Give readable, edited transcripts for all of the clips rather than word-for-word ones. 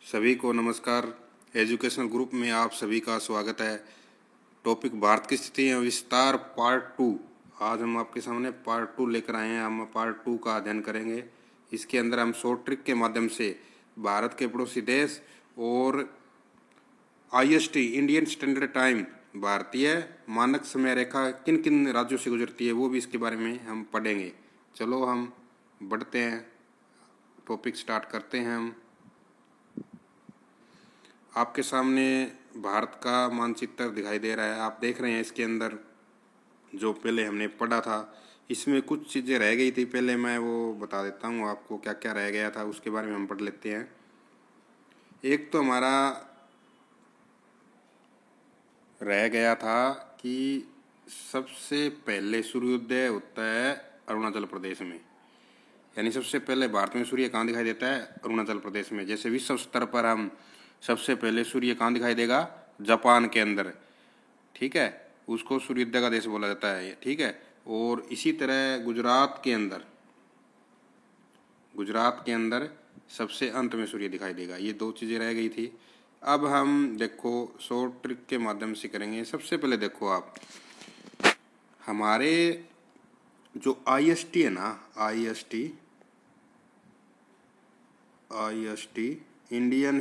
सभी को नमस्कार। एजुकेशनल ग्रुप में आप सभी का स्वागत है। टॉपिक भारत की स्थिति एवं विस्तार पार्ट 2। आज हम आपके सामने पार्ट 2 लेकर आए हैं। हम पार्ट 2 का अध्ययन करेंगे। इसके अंदर हम शॉर्ट ट्रिक के माध्यम से भारत के पड़ोसी देश और IST इंडियन स्टैंडर्ड टाइम भारतीय मानक समय रेखा किन किन राज्यों से गुजरती है वो भी इसके बारे में हम पढ़ेंगे। चलो हम बढ़ते हैं, टॉपिक स्टार्ट करते हैं। हम आपके सामने भारत का मानचित्र दिखाई दे रहा है, आप देख रहे हैं। इसके अंदर जो पहले हमने पढ़ा था इसमें कुछ चीज़ें रह गई थी, पहले मैं वो बता देता हूँ आपको क्या क्या रह गया था, उसके बारे में हम पढ़ लेते हैं। एक तो हमारा रह गया था कि सबसे पहले सूर्योदय होता है अरुणाचल प्रदेश में, यानी सबसे पहले भारत में सूर्य कहाँ दिखाई देता है? अरुणाचल प्रदेश में। जैसे विश्व स्तर पर हम सबसे पहले सूर्य कहाँ दिखाई देगा? जापान के अंदर, ठीक है, उसको सूर्योदय का देश बोला जाता है, ठीक है। और इसी तरह गुजरात के अंदर सबसे अंत में सूर्य दिखाई देगा। ये दो चीज़ें रह गई थी। अब हम देखो शॉर्ट ट्रिक के माध्यम से करेंगे। सबसे पहले देखो आप, हमारे जो IST है ना, IST इंडियन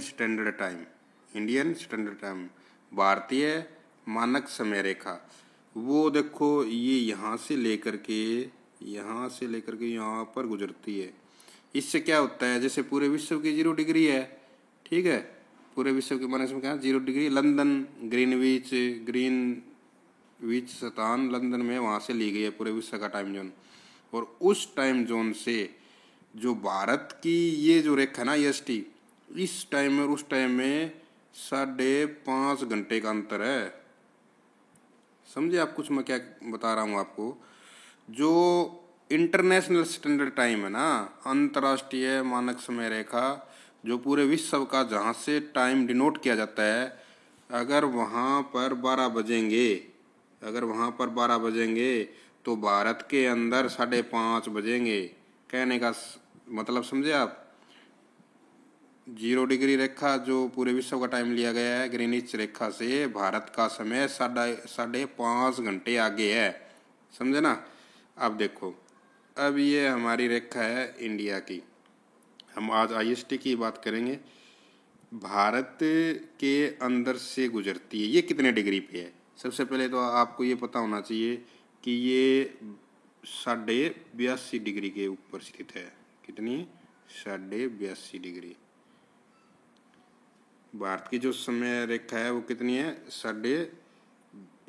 स्टैंडर्ड टाइम भारतीय मानक समय रेखा, वो देखो ये यहाँ से लेकर के यहाँ पर गुजरती है। इससे क्या होता है, जैसे पूरे विश्व की 0 डिग्री है, ठीक है, पूरे विश्व के मानक समय क्या 0 डिग्री। लंदन ग्रीनविच स्थान लंदन में वहाँ से ली गई है पूरे विश्व का टाइम जोन। और उस टाइम जोन से जो भारत की ये जो रेखा ना IST, इस टाइम में और उस टाइम में 5.5 घंटे का अंतर है। समझे आप कुछ मैं क्या बता रहा हूँ आपको? जो इंटरनेशनल स्टैंडर्ड टाइम है ना, अंतर्राष्ट्रीय मानक समय रेखा, जो पूरे विश्व का जहाँ से टाइम डिनोट किया जाता है, अगर वहाँ पर 12 बजेंगे तो भारत के अंदर 5:30 बजेंगे। कहने का मतलब समझे आप? 0 डिग्री रेखा जो पूरे विश्व का टाइम लिया गया है, ग्रीनिच रेखा से भारत का समय 5.5 घंटे आगे है। समझे ना? अब देखो, अब ये हमारी रेखा है इंडिया की। हम आज IST की बात करेंगे। भारत के अंदर से गुजरती है, ये कितने डिग्री पे है? सबसे पहले तो आपको ये पता होना चाहिए कि ये 82.5 डिग्री के ऊपर स्थित है। कितनी? 82.5 डिग्री। भारत की जो समय रेखा है वो कितनी है?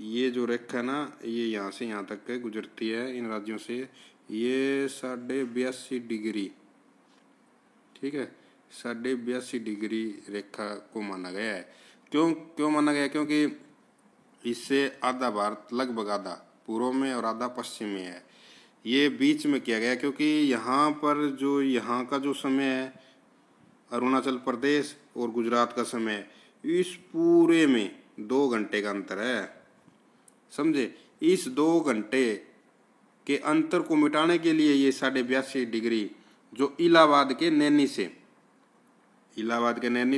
ये जो रेखा है ना, ये यहाँ से यहाँ तक के गुजरती है इन राज्यों से। ये 82.5 डिग्री, ठीक है, 82.5 डिग्री रेखा को माना गया है। क्यों माना गया? क्योंकि इससे आधा भारत, लगभग आधा पूर्व में और आधा पश्चिम में है। ये बीच में किया गया क्योंकि यहाँ पर जो यहाँ का जो समय है, अरुणाचल प्रदेश और गुजरात का समय, इस पूरे में 2 घंटे का अंतर है। समझे? इस 2 घंटे के अंतर को मिटाने के लिए ये 82.5 डिग्री जो इलाहाबाद के नैनी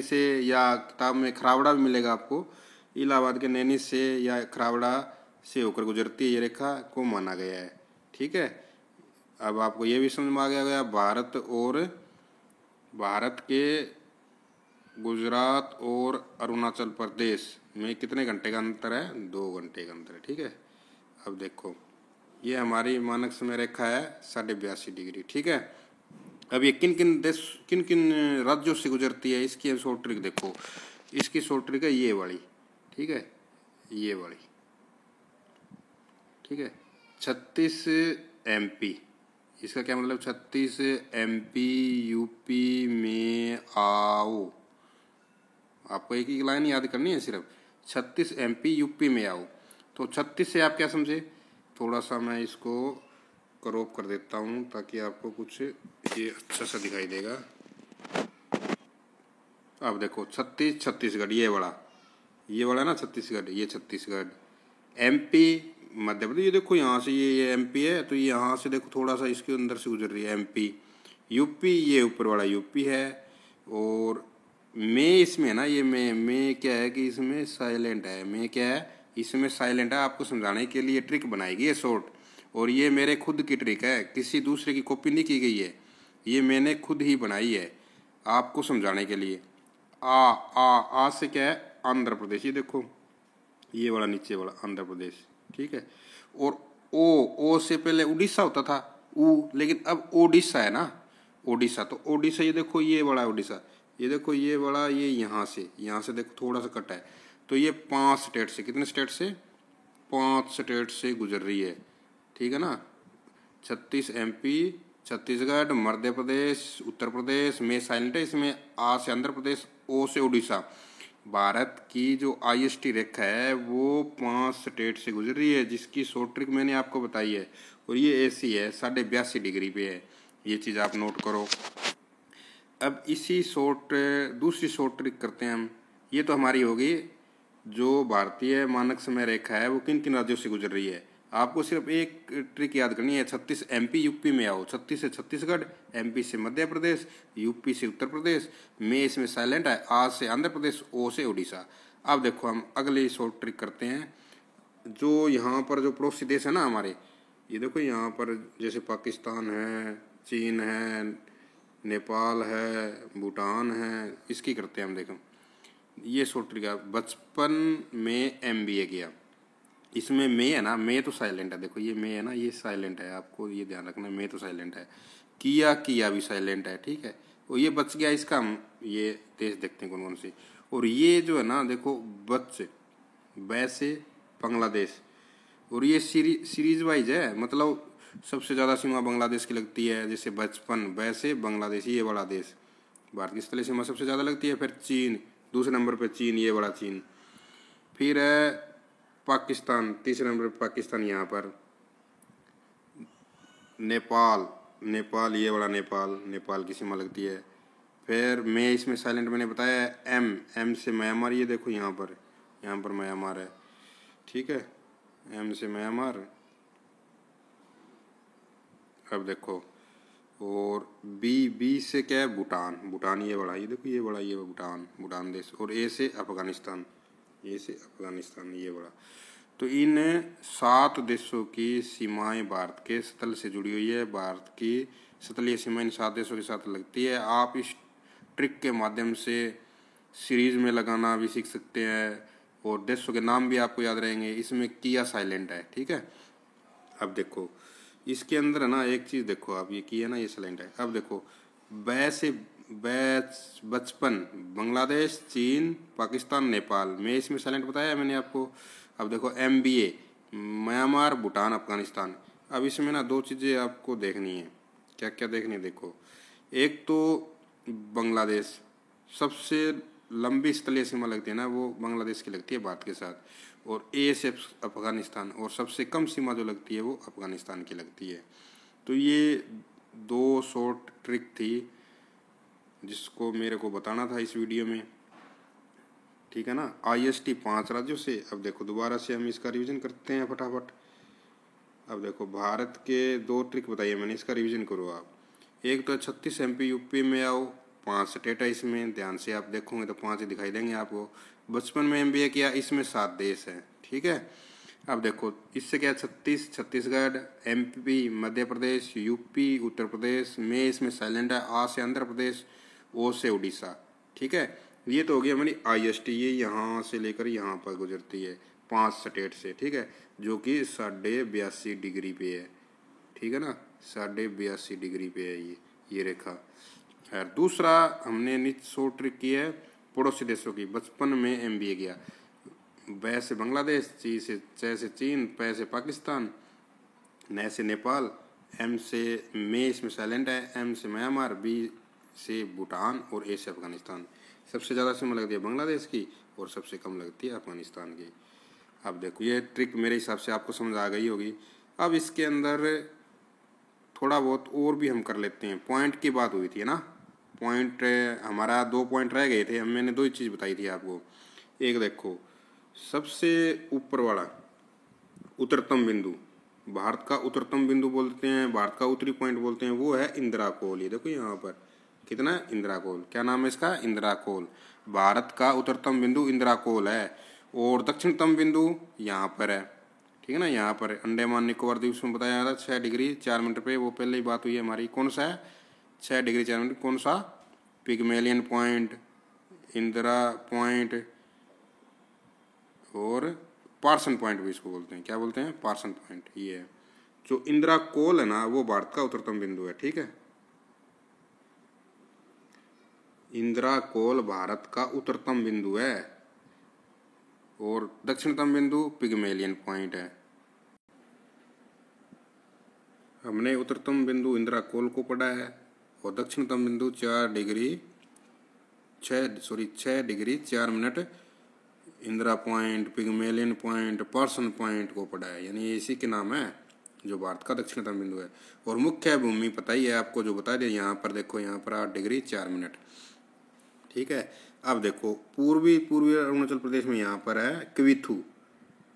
से या किताब में खरावड़ा भी मिलेगा आपको, इलाहाबाद के नैनी से या खरावड़ा से होकर गुजरती है, ये रेखा को माना गया है, ठीक है। अब आपको ये भी समझ में आ गया भारत के गुजरात और अरुणाचल प्रदेश में कितने घंटे का अंतर है? 2 घंटे का अंतर है, ठीक है। अब देखो, ये हमारी मानक समय रेखा है 82.5 डिग्री, ठीक है। अब ये किन किन राज्यों से गुजरती है, इसकी शॉर्ट ट्रिक देखो। इसकी शॉर्ट ट्रिक है ये वाली, ठीक है, ये वाली, ठीक है। 36 MP, इसका क्या मतलब? 36 MP UP में आओ। आपको एक ही लाइन याद करनी है सिर्फ, 36 MP UP में आओ। तो 36 से आप क्या समझे? थोड़ा सा मैं इसको क्रॉप कर देता हूँ ताकि आपको कुछ ये अच्छा सा दिखाई देगा। अब देखो 36 छत्तीसगढ़, ये वाला ना छत्तीसगढ़, ये छत्तीसगढ़। MP मध्य प्रदेश, ये देखो यहाँ से ये MP है, तो यहाँ से देखो थोड़ा सा इसके अंदर से गुजर रही है MP। UP, ये ऊपर वाला UP है। और मैं इसमें ना, ये मैं क्या है कि इसमें साइलेंट है, मैं क्या है इसमें साइलेंट है। आपको समझाने के लिए ट्रिक बनाएगी ये शॉर्ट, और ये मेरे खुद की ट्रिक है, किसी दूसरे की कॉपी नहीं की गई है, ये मैंने खुद ही बनाई है आपको समझाने के लिए। आ से क्या है आंध्र प्रदेश, ये देखो ये वाला नीचे वाला आंध्र प्रदेश, ठीक है। और ओ से पहले उड़ीसा होता था लेकिन अब ओडिशा है ना, ओडिशा। तो ओडिशा ये देखो ये बड़ा ओडिशा, ये देखो ये बड़ा, ये यहाँ से देखो थोड़ा सा कटा है। तो ये 5 स्टेट से, कितने स्टेट से, 5 स्टेट से गुजर रही है, ठीक है ना। 36 MP, छत्तीसगढ़, मध्य प्रदेश, उत्तर प्रदेश, में साइलेंट है इसमें, आ से आंध्र प्रदेश, ओ से उड़ीसा। भारत की जो IST रेखा है वो 5 स्टेट से गुजर रही है, जिसकी शॉर्ट ट्रिक मैंने आपको बताई है, और ये ऐसी है 82.5 डिग्री पे है, ये चीज़ आप नोट करो। अब इसी दूसरी शॉर्ट ट्रिक करते हैं हम। ये तो हमारी होगी जो भारतीय मानक समय रेखा है वो किन किन राज्यों से गुजर रही है। आपको सिर्फ एक ट्रिक याद करनी है, 36 MP यूपी में आओ, 36 से छत्तीसगढ़, MP से मध्य प्रदेश, यूपी से उत्तर प्रदेश, में इसमें साइलेंट है, आ से आंध्र प्रदेश, ओ से उड़ीसा। अब देखो हम अगली शॉर्ट ट्रिक करते हैं। जो यहाँ पर जो पड़ोसी देश है ना हमारे, ये देखो यहाँ पर जैसे पाकिस्तान है, चीन है, नेपाल है, भूटान है, इसकी करते हैं हम। देखो ये शॉर्ट ट्रिक है, बचपन में MBA किया, इसमें मैं है ना, मैं तो साइलेंट है, देखो ये मैं है ना, ये साइलेंट है, आपको ये ध्यान रखना, मैं तो साइलेंट है। किया भी साइलेंट है, ठीक है। और ये बच गया, इसका हम ये देश देखते हैं कौन कौन से। और ये जो है ना देखो वैसे बांग्लादेश, और ये सीरीज वाइज है, मतलब सबसे ज़्यादा सीमा बांग्लादेश की लगती है, जैसे बचपन वैसे बांग्लादेश, ये बड़ा देश, भारत की स्थलीय सीमा सबसे ज़्यादा लगती है। फिर चीन दूसरे नंबर पे, चीन ये बड़ा चीन। फिर है पाकिस्तान तीसरे नंबर पे, पाकिस्तान यहाँ पर। नेपाल ये बड़ा नेपाल की सीमा लगती है। फिर मैं इसमें साइलेंट मैंने बताया है, एम से म्यांमार, ये देखो यहाँ पर म्यांमार है, ठीक है, एम से म्यांमार। अब देखो, और बी से क्या है, भूटान ये बड़ा, ये देखो ये भूटान देश। और ए से अफगानिस्तान, ये बड़ा। तो इन 7 देशों की सीमाएं भारत के स्थल से जुड़ी हुई है, भारत की स्थलीय सीमा इन 7 देशों के साथ लगती है। आप इस ट्रिक के माध्यम से सीरीज में लगाना भी सीख सकते हैं, और देशों के नाम भी आपको याद रहेंगे। इसमें किया साइलेंट है, ठीक है। अब देखो इसके अंदर है ना एक चीज़ देखो आप, ये किया ना, ये साइलेंट है। अब देखो वैसे बचपन बांग्लादेश, चीन, पाकिस्तान, नेपाल, में इसमें साइलेंट बताया है मैंने आपको। अब देखो MBA म्यांमार, भूटान, अफगानिस्तान। अब इसमें ना 2 चीज़ें आपको देखनी है, क्या क्या देखनी है देखो। एक तो बांग्लादेश, सबसे लंबी स्थलीय सीमा लगती है ना वो बांग्लादेश की लगती है भारत के साथ। और ए से अफगानिस्तान, और सबसे कम सीमा जो लगती है वो अफगानिस्तान की लगती है। तो ये 2 शॉर्ट ट्रिक थी जिसको मेरे को बताना था इस वीडियो में, ठीक है ना। IST 5 राज्यों से। अब देखो दोबारा से हम इसका रिवीजन करते हैं फटाफट। अब देखो भारत के 2 ट्रिक बताइए मैंने, इसका रिवीजन करो आप। एक तो 36 MP यूपी में आओ, 5 स्टेट है इसमें, ध्यान से आप देखोगे तो 5 ही दिखाई देंगे आपको। बचपन में MBA किया, इसमें 7 देश हैं, ठीक है। अब देखो इससे क्या, 36 छत्तीसगढ़, MP मध्य प्रदेश, यूपी उत्तर प्रदेश, में इसमें साइलेंट है, आ से आंध्र प्रदेश, ओ से उड़ीसा, ठीक है। ये तो हो गई हमारी IST, ये यहाँ से लेकर यहाँ पर गुजरती है 5 स्टेट से, ठीक है, जो कि 82.5 डिग्री पे है, ठीक है ना, 82.5 डिग्री पे है ये रेखा। खैर दूसरा हमने नीचे शॉर्ट ट्रिक की है पड़ोसी देशों की। बचपन में MBA किया, बै से बांग्लादेश, च से चीन, पै से पाकिस्तान, न से नेपाल, M से में इसमें साइलेंट है, M से म्यांमार, B से भूटान, और A से अफगानिस्तान। सबसे ज़्यादा सीमा लगती है बांग्लादेश की, और सबसे कम लगती है अफगानिस्तान की। अब देखो ये ट्रिक मेरे हिसाब से आपको समझ आ गई होगी। अब इसके अंदर थोड़ा बहुत और भी हम कर लेते हैं। पॉइंट की बात हुई थी ना, पॉइंट हमारा 2 पॉइंट रह गए थे, मैंने 2 ही चीज़ बताई थी आपको। एक देखो सबसे ऊपर वाला उत्तरतम बिंदु, भारत का उत्तरतम बिंदु बोलते हैं, भारत का उत्तरी पॉइंट बोलते हैं, वो है इंदिरा कोल। ये देखो यहाँ पर कितना? इंदिरा कोल। क्या नाम है इसका? इंदिरा कोल। भारत का उत्तरतम बिंदु इंदिरा कोल है और दक्षिणतम बिंदु यहाँ पर है, ठीक है ना। यहाँ पर अंडमान निकोबार द्वीप में बताया जा रहा है 6 डिग्री 4 मिनट पे, वो पहले ही बात हुई है हमारी। कौन सा है? 6 डिग्री 4 मिनट। कौन सा? पिग्मेलियन पॉइंट, इंदिरा पॉइंट और पार्सन पॉइंट भी इसको बोलते हैं। क्या बोलते हैं? Parson point. ये है जो इंदिरा कोल है ना, वो भारत का उत्तरतम बिंदु है, ठीक है। इंदिरा कोल भारत का उत्तरतम बिंदु है और दक्षिणतम बिंदु पिग्मेलियन पॉइंट है। हमने उत्तरतम बिंदु इंदिरा कोल को पढ़ा है और दक्षिणतम बिंदु 6 degree 4 minute Indira point, Pygmalion point, Parson point को पढ़ा है, यानी इसी के नाम है जो भारत का दक्षिणतम बिंदु है। और मुख्य भूमि पता ही है आपको, जो बता दिया। यहाँ पर देखो, यहाँ पर 8 डिग्री 4 मिनट, ठीक है। अब देखो पूर्वी अरुणाचल प्रदेश में यहाँ पर है क्विथू,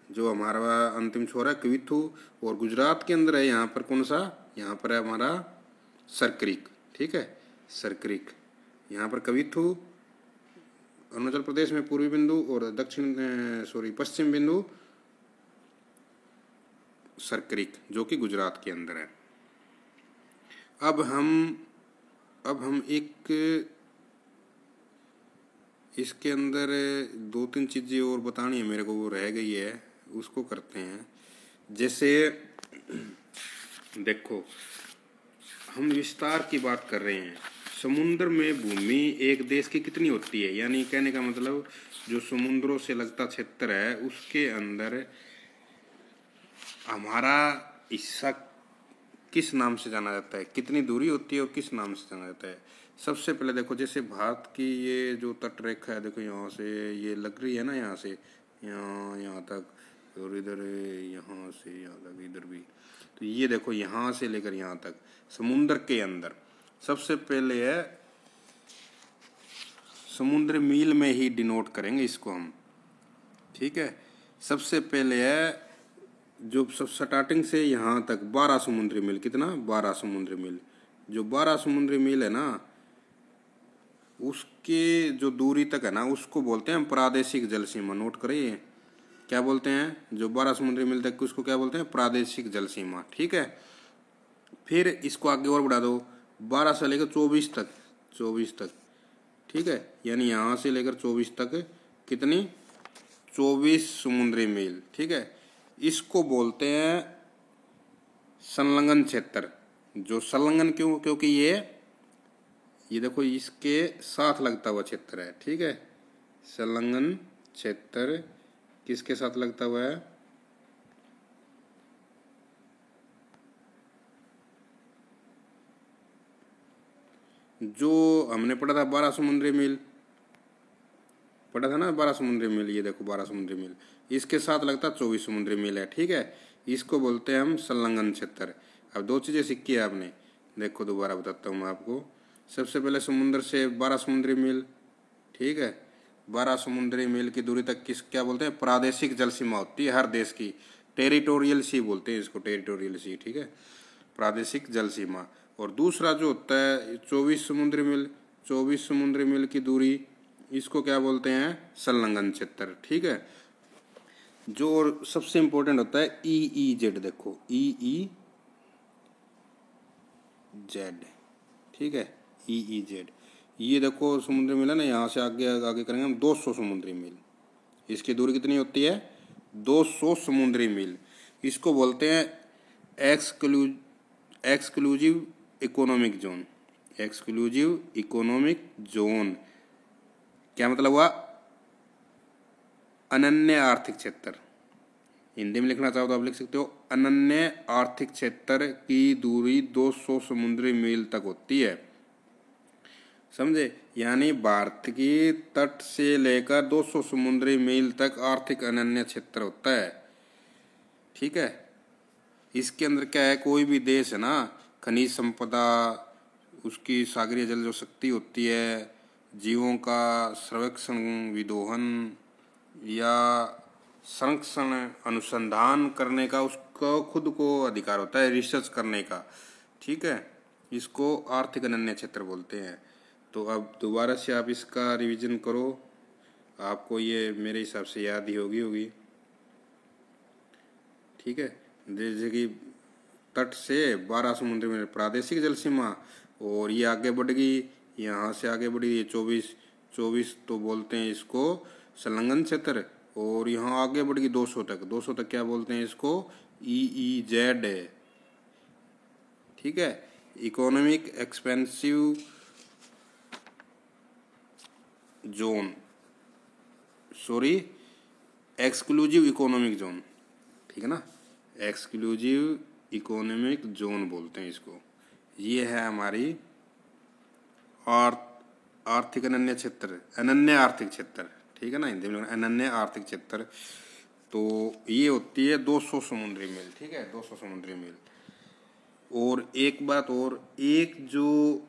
जो हमारा अंतिम छोर है क्विथू। और गुजरात के अंदर है यहाँ पर कौन सा? यहाँ पर है हमारा सरक्रीक, ठीक है, सरक्रीक। यहाँ पर क्विथू अरुणाचल प्रदेश में पूर्वी बिंदु और पश्चिम बिंदु सरक्रीक, जो कि गुजरात के अंदर है। अब हम एक इसके अंदर 2-3 चीज़ें और बतानी है मेरे को, वो रह गई है, उसको करते हैं। जैसे देखो, हम विस्तार की बात कर रहे हैं। समुद्र में भूमि एक देश की कितनी होती है, यानी कहने का मतलब जो समुद्रों से लगता क्षेत्र है उसके अंदर हमारा हिस्सा किस नाम से जाना जाता है, कितनी दूरी होती है और किस नाम से जाना जाता है। सबसे पहले देखो, जैसे भारत की ये जो तट रेखा है, देखो यहाँ से ये लग रही है ना, यहाँ से यहाँ तक और इधर यहाँ से यहाँ तक, इधर भी। तो ये देखो यहाँ से लेकर यहाँ तक समुद्र के अंदर सबसे पहले है समुद्र मील में ही डिनोट करेंगे इसको हम, ठीक है। सबसे पहले है जो सब स्टार्टिंग से यहाँ तक 12 समुद्री मील। कितना? 12 समुद्री मील। जो 12 समुद्री मील है ना, उसके जो दूरी तक है ना, उसको बोलते हैं प्रादेशिक जल सीमा। नोट करिए, क्या बोलते हैं? जो 12 समुद्री मील तक उसको क्या बोलते हैं? प्रादेशिक जल सीमा, ठीक है। फिर इसको आगे और बढ़ा दो 12 से लेकर 24 तक, ठीक है। यानी यहाँ से लेकर 24 तक कितनी? 24 समुद्री मील, ठीक है। इसको बोलते हैं संलग्न क्षेत्र। जो संलग्न क्यों? क्योंकि ये देखो इसके साथ लगता हुआ क्षेत्र है, ठीक है। संलग्न क्षेत्र किसके साथ लगता हुआ है? जो हमने पढ़ा था 12 समुद्री मील पढ़ा था ना, 12 समुद्री मील। ये देखो 12 समुद्री मील, इसके साथ लगता 24 समुद्री मील है, ठीक है। इसको बोलते हैं हम संलग्न क्षेत्र। अब 2 चीज़ें सीखी है आपने, देखो दोबारा बताता हूँ मैं आपको। सबसे पहले समुद्र से 12 समुद्री मील, ठीक है। 12 समुद्री मील की दूरी तक क्या बोलते हैं? प्रादेशिक जल सीमा होती है हर देश की। टेरिटोरियल सी बोलते हैं इसको, टेरिटोरियल सी, ठीक है, प्रादेशिक जल सीमा। और दूसरा जो होता है 24 समुद्री मील, 24 समुद्री मील की दूरी, इसको क्या बोलते हैं? संलग्न क्षेत्र, ठीक है। जो सबसे इंपॉर्टेंट होता है EEZ, देखो EEZ, ठीक है, EEZ। ये देखो समुद्री मील है ना, यहाँ से आगे करेंगे हम 200 समुद्री मील। इसकी दूरी कितनी होती है? 200 समुद्री मील। इसको बोलते हैं exclusive economic zone. Exclusive economic zone क्या मतलब हुआ? अनन्य आर्थिक क्षेत्र। हिंदी में लिखना चाहो तो आप लिख सकते हो, अनन्य आर्थिक क्षेत्र की दूरी 200 समुद्री मील तक होती है, समझे। यानी भारत की तट से लेकर 200 समुद्री मील तक आर्थिक अनन्य क्षेत्र होता है, ठीक है। इसके अंदर क्या है, कोई भी देश है ना, खनिज संपदा, उसकी सागरीय जल जो शक्ति होती है, जीवों का सर्वेक्षण, विदोहन या संरक्षण, अनुसंधान करने का उसको खुद को अधिकार होता है, रिसर्च करने का, ठीक है। इसको आर्थिक अनन्य क्षेत्र बोलते हैं। तो अब दोबारा से आप इसका रिवीजन करो, आपको ये मेरे हिसाब से याद ही होगी। ठीक है, जैसे कि तट से 12 समुद्र में प्रादेशिक जल सीमा, और ये आगे बढ़ गई, यहाँ से आगे बढ़ी ये 24 तो बोलते हैं इसको संलग्न क्षेत्र, और यहाँ आगे बढ़ गई 200 तक क्या बोलते हैं इसको, EEZ है। ठीक है, economic expensive zone, sorry exclusive economic zone, ठीक है ना, एक्सक्लूसिव इकोनॉमिक जोन बोलते हैं इसको। ये है हमारी आर्थिक अनन्य आर्थिक क्षेत्र, ठीक है ना, हिंदी में अनन्य आर्थिक क्षेत्र। तो ये होती है 200 समुद्री मील, ठीक है, 200 समुद्री मील। और एक बात और, एक जो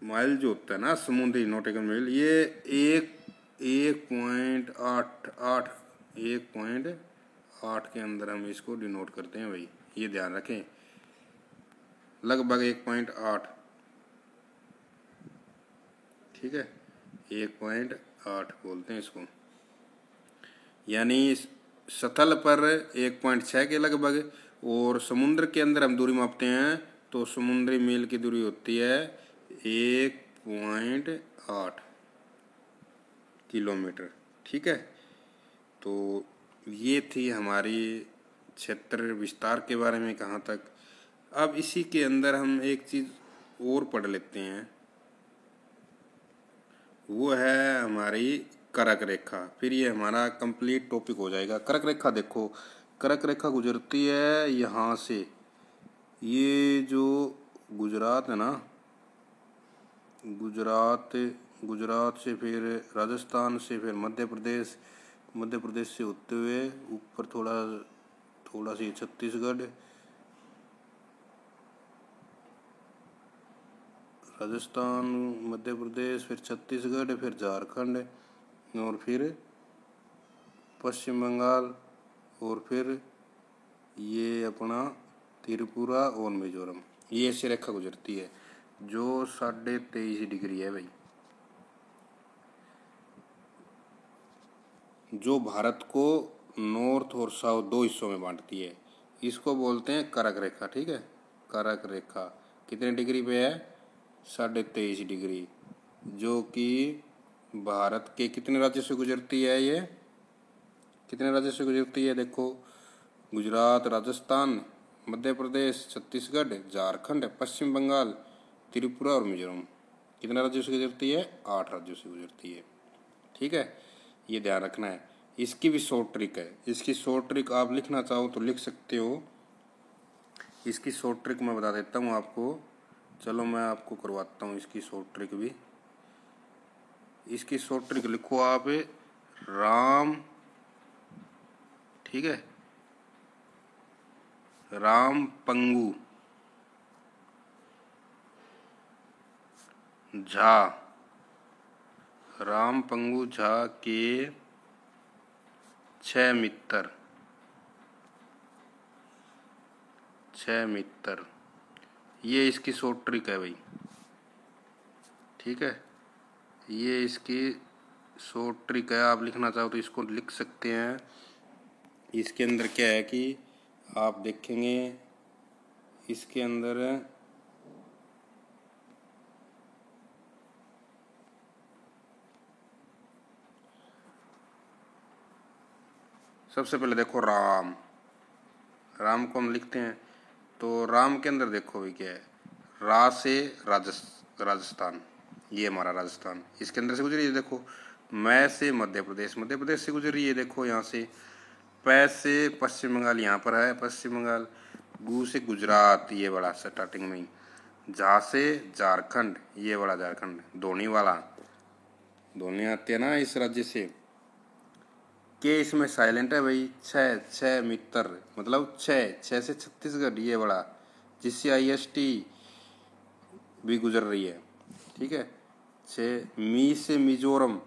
माइल जो होता है ना समुद्री नॉटिकल मील, ये 1.8 के अंदर हम इसको डिनोट करते हैं भाई, ये ध्यान रखें, लगभग 1.8, ठीक है, 1.8 बोलते हैं इसको। यानी सतल पर 1.6 के लगभग, और समुद्र के अंदर हम दूरी मापते हैं तो समुद्री मील की दूरी होती है 1.8 किलोमीटर, ठीक है। तो ये थी हमारी क्षेत्र विस्तार के बारे में कहाँ तक। अब इसी के अंदर हम एक चीज़ और पढ़ लेते हैं, वो है हमारी कर्क रेखा, फिर ये हमारा कंप्लीट टॉपिक हो जाएगा। कर्क रेखा देखो, कर्क रेखा गुजरती है यहाँ से, ये जो गुजरात है ना, गुजरात से फिर राजस्थान से फिर मध्य प्रदेश से होते हुए ऊपर थोड़ा सी छत्तीसगढ़, राजस्थान, मध्य प्रदेश, फिर छत्तीसगढ़, फिर झारखंड, और फिर पश्चिम बंगाल, और फिर ये अपना त्रिपुरा और मिजोरम। ये ऐसी रेखा गुजरती है जो 23.5 डिग्री है भाई, जो भारत को नॉर्थ और साउथ दो हिस्सों में बांटती है। इसको बोलते हैं कर्क रेखा, ठीक है। कर्क रेखा कितने डिग्री पे है, 23.5 डिग्री, जो कि भारत के कितने राज्यों से गुजरती है, ये कितने राज्यों से गुजरती है, देखो, गुजरात, राजस्थान, मध्य प्रदेश, छत्तीसगढ़, झारखंड, पश्चिम बंगाल, त्रिपुरा और मिजोरम। कितने राज्यों से गुजरती है, 8 राज्यों से गुजरती है, ठीक है, ये ध्यान रखना है। इसकी भी शॉर्ट ट्रिक है, इसकी शॉर्ट ट्रिक आप लिखना चाहो तो लिख सकते हो। इसकी शॉर्ट ट्रिक मैं बता देता हूँ आपको, चलो मैं आपको करवाता हूँ इसकी शॉर्ट ट्रिक भी। इसकी शॉर्ट ट्रिक लिखो आप, राम, ठीक है, राम पंगु झा, राम पंगु झा के 6 मित्र, ये इसकी शॉर्ट ट्रिक है भाई, ठीक है, ये इसकी शॉर्ट ट्रिक है। आप लिखना चाहो तो इसको लिख सकते हैं। इसके अंदर क्या है कि आप देखेंगे, इसके अंदर सबसे पहले देखो राम को हम लिखते हैं, तो राम के अंदर देखो भी क्या है, रा से राजस्थान, ये हमारा राजस्थान, इसके अंदर से गुजरी है, देखो, मैं से मध्य प्रदेश से गुजरी है, देखो यहाँ से, पै से पश्चिम बंगाल, यहाँ पर है पश्चिम बंगाल, गु से गुजरात, ये बड़ा स्टार्टिंग में ही, झा से झारखंड, ये बड़ा झारखंड, धोनी आते हैं ना इस राज्य से, के इसमें साइलेंट है भाई, 6 मित्र, मतलब 6 से छत्तीसगढ़, ये बड़ा, जिससे IST भी गुजर रही है, ठीक है। 6 मी से मिजोरम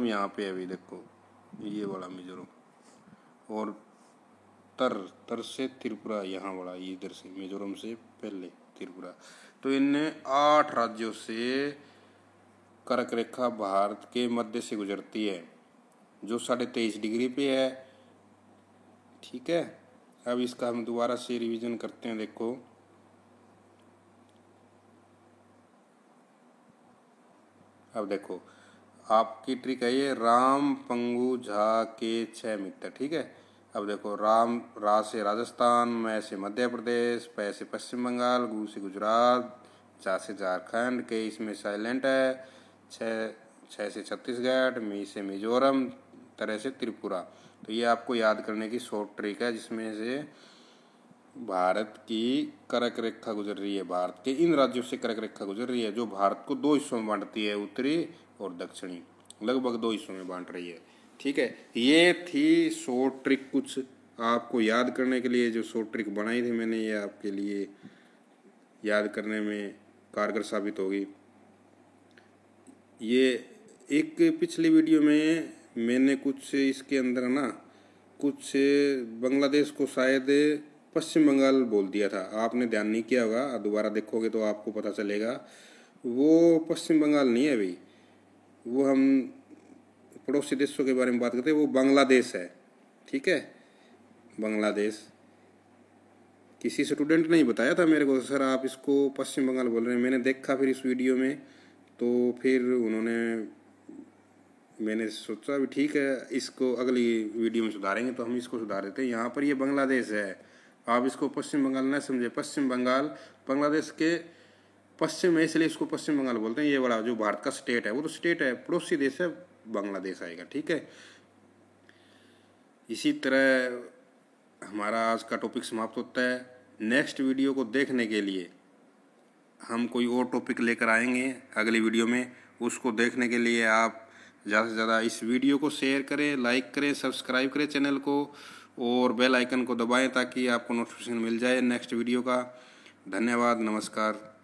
यहाँ पे है अभी, देखो, ये बड़ा मिजोरम, और तर से त्रिपुरा, यहाँ बड़ा, इधर से मिजोरम से पहले, त्रिपुरा। तो इन 8 राज्यों से कर्क रेखा भारत के मध्य से गुजरती है, जो 23.5 डिग्री पे है। ठीक है, अब इसका हम दोबारा से रिवीजन करते हैं। देखो, अब देखो आपकी ट्रिक है ये, राम पंगु झा के 6 मित्र। ठीक है, अब देखो, रा से राजस्थान, मैं से मध्य प्रदेश, पै से पश्चिम बंगाल, गु से गुजरात, जा से झारखंड, के इसमें साइलेंट है, छः से छत्तीसगढ़, मी से मिजोरम, तरह से त्रिपुरा। तो ये आपको याद करने की शॉर्ट ट्रिक है, जिसमें से भारत की कर्क रेखा गुजर रही है, भारत के इन राज्यों से कर्क रेखा गुजर रही है, जो भारत को 2 हिस्सों में बांटती है, उत्तरी और दक्षिणी, लगभग 2 हिस्सों में बांट रही है। ठीक है, ये थी शॉर्ट ट्रिक, कुछ आपको याद करने के लिए जो शॉर्ट ट्रिक बनाई थी मैंने, ये आपके लिए याद करने में कारगर साबित होगी। ये एक पिछली वीडियो में मैंने कुछ इसके अंदर ना कुछ बांग्लादेश को शायद पश्चिम बंगाल बोल दिया था, आपने ध्यान नहीं किया होगा, दोबारा देखोगे तो आपको पता चलेगा वो पश्चिम बंगाल नहीं है भाई, वो हम पड़ोसी देशों के बारे में बात करते हैं, वो बांग्लादेश है। ठीक है, बांग्लादेश। किसी स्टूडेंट ने ही बताया था मेरे को, सर आप इसको पश्चिम बंगाल बोल रहे हैं। मैंने देखा फिर इस वीडियो में, तो फिर मैंने सोचा भी ठीक है, इसको अगली वीडियो में सुधारेंगे, तो हम इसको सुधार देते हैं। यहाँ पर ये बांग्लादेश है, आप इसको पश्चिम बंगाल न समझे। पश्चिम बंगाल बांग्लादेश के पश्चिम में, इसलिए इसको पश्चिम बंगाल बोलते हैं। ये बड़ा जो भारत का स्टेट है, वो तो स्टेट है, पड़ोसी देश है, बांग्लादेश आएगा। ठीक है, इसी तरह हमारा आज का टॉपिक समाप्त होता है। नेक्स्ट वीडियो को देखने के लिए हम कोई और टॉपिक लेकर आएंगे अगली वीडियो में, उसको देखने के लिए आप ज़्यादा से ज़्यादा इस वीडियो को शेयर करें, लाइक करें, सब्सक्राइब करें चैनल को, और बेल आइकन को दबाएं ताकि आपको नोटिफिकेशन मिल जाए नेक्स्ट वीडियो का। धन्यवाद, नमस्कार।